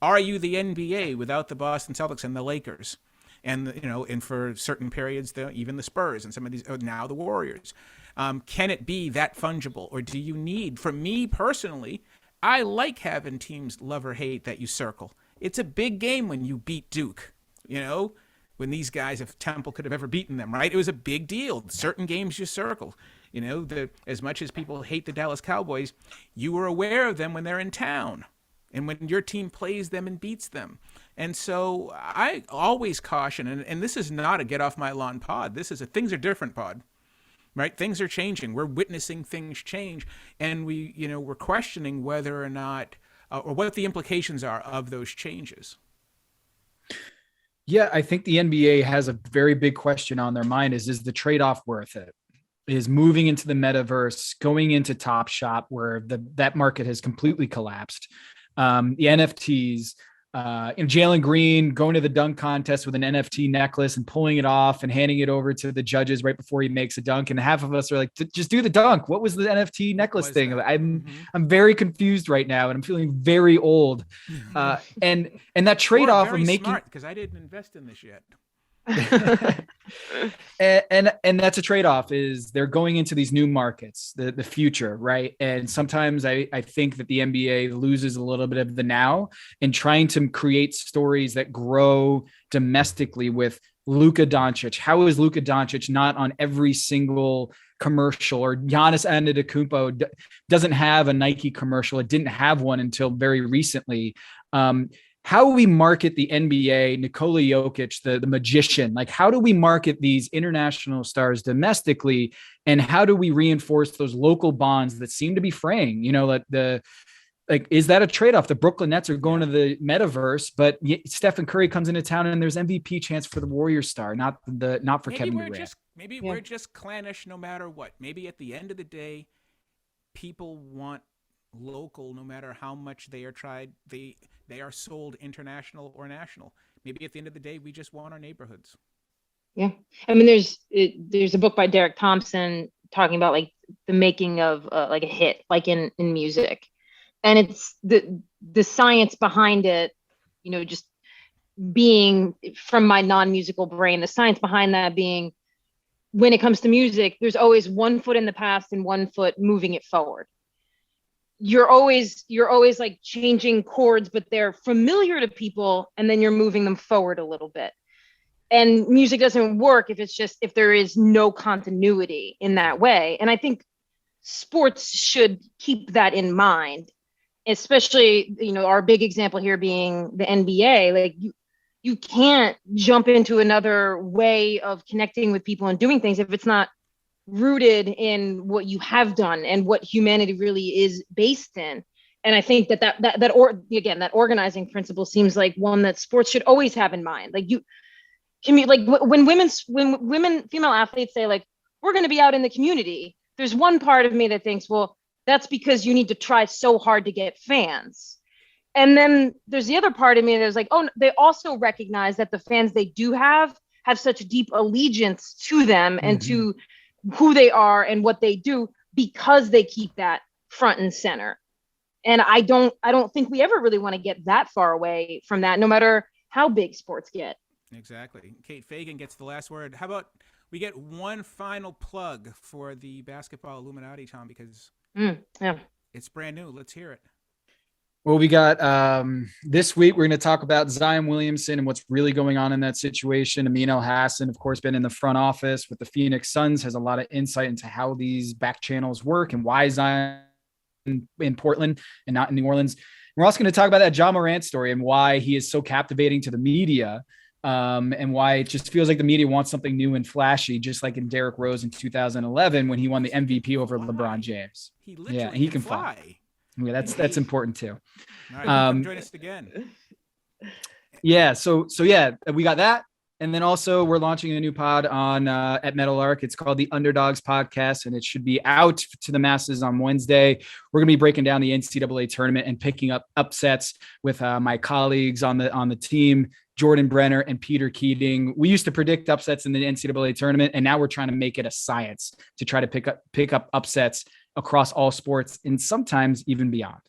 Are you the NBA without the Boston Celtics and the Lakers? And, you know, and for certain periods, even the Spurs and some of these, now the Warriors. Can it be that fungible? Or do you need, for me personally, I like having teams love or hate that you circle. It's a big game when you beat Duke, you know, when these guys, if Temple could have ever beaten them, right? It was a big deal. Certain games you circle, you know, as much as people hate the Dallas Cowboys, you were aware of them when they're in town and when your team plays them and beats them. And so I always caution, and this is not a get off my lawn pod. This is a things are different pod, right? Things are changing. We're witnessing things change, and we're questioning whether or not, or what the implications are of those changes. Yeah, I think the NBA has a very big question on their mind is the trade-off worth it? Is moving into the metaverse, going into Top Shop where that market has completely collapsed. The NFTs, Jalen Green going to the dunk contest with an NFT necklace and pulling it off and handing it over to the judges right before he makes a dunk. And half of us are like, just do the dunk. What was the NFT necklace thing? I'm very confused right now, and I'm feeling very old. And that trade-off of making, because I didn't invest in this yet. and that's a trade-off, is they're going into these new markets, the future, right? And sometimes I think that the NBA loses a little bit of the now in trying to create stories that grow domestically with Luka Doncic. How is Luka Doncic not on every single commercial? Or Giannis Antetokounmpo doesn't have a Nike commercial. It didn't have one until very recently. How do we market the NBA, Nikola Jokic, the magician? Like, how do we market these international stars domestically? And how do we reinforce those local bonds that seem to be fraying? Is that a trade-off? The Brooklyn Nets are going to the metaverse, but Stephen Curry comes into town and there's MVP chance for the Warriors star, not for Kevin Durant. Maybe we're just clannish no matter what. Maybe at the end of the day, people want local no matter how much they are sold international or national. Maybe at the end of the day, we just want our neighborhoods. Yeah. I mean, there's a book by Derek Thompson talking about like the making of like a hit, like in music. And it's the science behind it, just being from my non-musical brain, the science behind that being, when it comes to music, there's always one foot in the past and one foot moving it forward. You're always like changing chords, but they're familiar to people, and then you're moving them forward a little bit. And music doesn't work if there is no continuity in that way. And I think sports should keep that in mind, especially, our big example here being the NBA. Like you can't jump into another way of connecting with people and doing things if it's not rooted in what you have done and what humanity really is based in. And I think that organizing principle seems like one that sports should always have in mind. Like when female athletes say like, we're going to be out in the community, there's one part of me that thinks, well, that's because you need to try so hard to get fans. And then there's the other part of me that's like, oh, they also recognize that the fans they do have such deep allegiance to them and to who they are and what they do, because they keep that front and center. And I don't think we ever really want to get that far away from that, no matter how big sports get. Exactly. Kate Fagan gets the last word. How about we get one final plug for the Basketball Illuminati, Tom, because it's brand new. Let's hear it. Well, we got this week, we're going to talk about Zion Williamson and what's really going on in that situation. Amin El-Hassan, of course, been in the front office with the Phoenix Suns, has a lot of insight into how these back channels work and why Zion in Portland and not in New Orleans. We're also going to talk about that Ja Morant story and why he is so captivating to the media, and why it just feels like the media wants something new and flashy, just like in Derrick Rose in 2011 when he won the MVP over LeBron James. He can fly. Yeah, that's important too. All right, come join us again. Yeah, so we got that, and then also we're launching a new pod on at Meadowlark. It's called the Underdogs Podcast, and it should be out to the masses on Wednesday. We're gonna be breaking down the NCAA tournament and picking up upsets with my colleagues on the team, Jordan Brenner and Peter Keating. We used to predict upsets in the NCAA tournament, and now we're trying to make it a science to try to pick up upsets across all sports and sometimes even beyond.